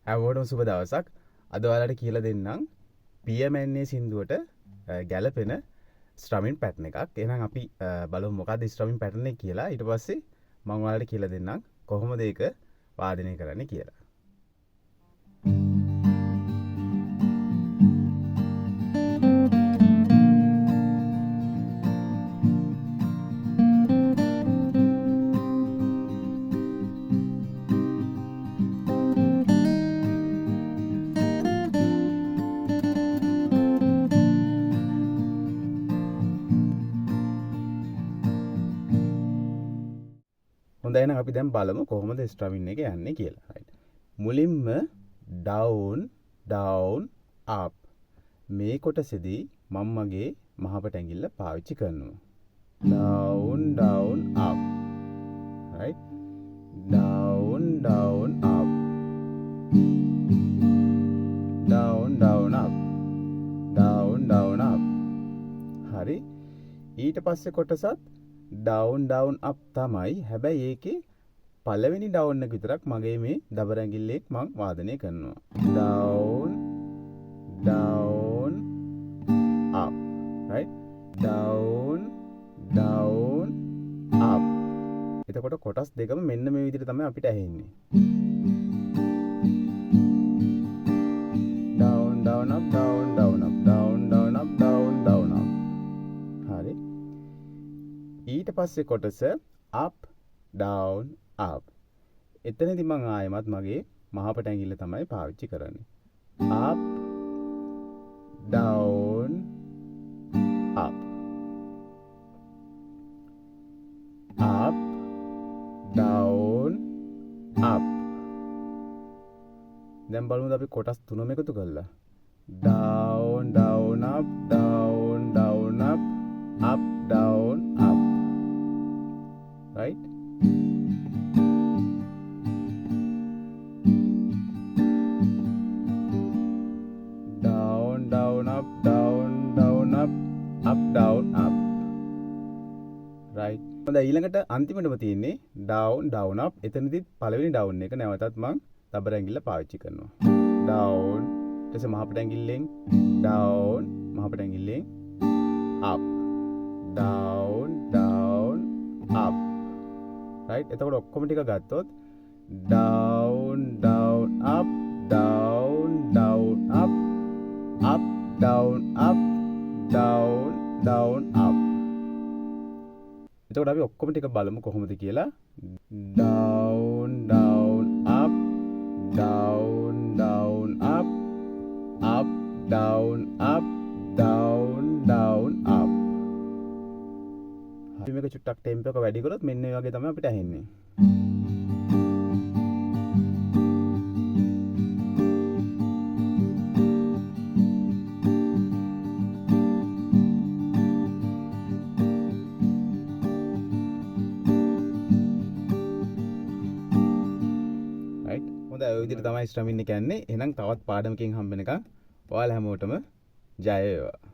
හැමෝටම සුබ දවසක්. අද ඔයාලට කියලා දෙන්නම් පියමැන්නේ සින්දුවට ගැලපෙන ස්ට්‍රමින් පැටර්න් එකක්. එහෙනම් අපි බලමු මොකක්ද ස්ට්‍රමින් පැටර්න් එක කියලා. ඊට පස්සේ මම ඔයාලට කියලා දෙන්නම් කොහොමද ඒක වාදනය කරන්නේ කියලා. හොඳයි එහෙනම් අපි දැන් බලමු කොහොමද ස්ට්‍රමින් එක යන්නේ කියලා. right. මුලින්ම down down up මේ කොටසේදී මම මගේ මහපට ඇඟිල්ල පාවිච්චි කරනවා. down down up right down down up down down up down down up හරි ඊට පස්සේ කොටසත් down down up තමයි. හැබැයි ඒකේ පළවෙනි down එක විතරක් මගේ මේ දබර ඇඟිල්ලේ මම වාදනය කරනවා. down down up right down down up. එතකොට කොටස් දෙකම මෙන්න මේ විදිහට තමයි අපිට ඇහෙන්නේ. down down up down down up down down up down down up. හරි ඊට පස්සේ කොටස up down up. එතනදී මම ආයෙමත් මගේ මහපට ඇඟිල්ල තමයි පාවිච්චි කරන්නේ. up down up up down up. දැන් බලමුද අපි කොටස් තුනම එකතු කරලා down down up down down up up down up right down down up down down up up down up right. හොඳයි ඊළඟට අන්තිමටම තියෙන්නේ down down up. එතනදිත් පළවෙනි down එක නැවතත් මම දබර ඇඟිල්ල පාවිච්චි කරනවා. down ඊට පස්සේ මහපට ඇඟිල්ලෙන් down මහපට ඇඟිල්ලෙන් up down down up right. එතකොට ඔක්කොම ටික ගත්තොත් down down up down down up up down up down down up. එතකොට අපි ඔක්කොම ටික බලමු කොහොමද කියලා. down down up down down up up down up down down up. අපි මේක චුට්ටක් ටෙම්පෝ එක වැඩි කරොත් මෙන්න මේ වගේ තමයි අපිට ඇහෙන්නේ. right හොඳයි ඔය විදිහට තමයි ස්ට්‍රමින් එක යන්නේ. එහෙනම් තවත් පාඩමකින් හම්බ වෙනකන් ඔයාලා හැමෝටම ජය වේවා.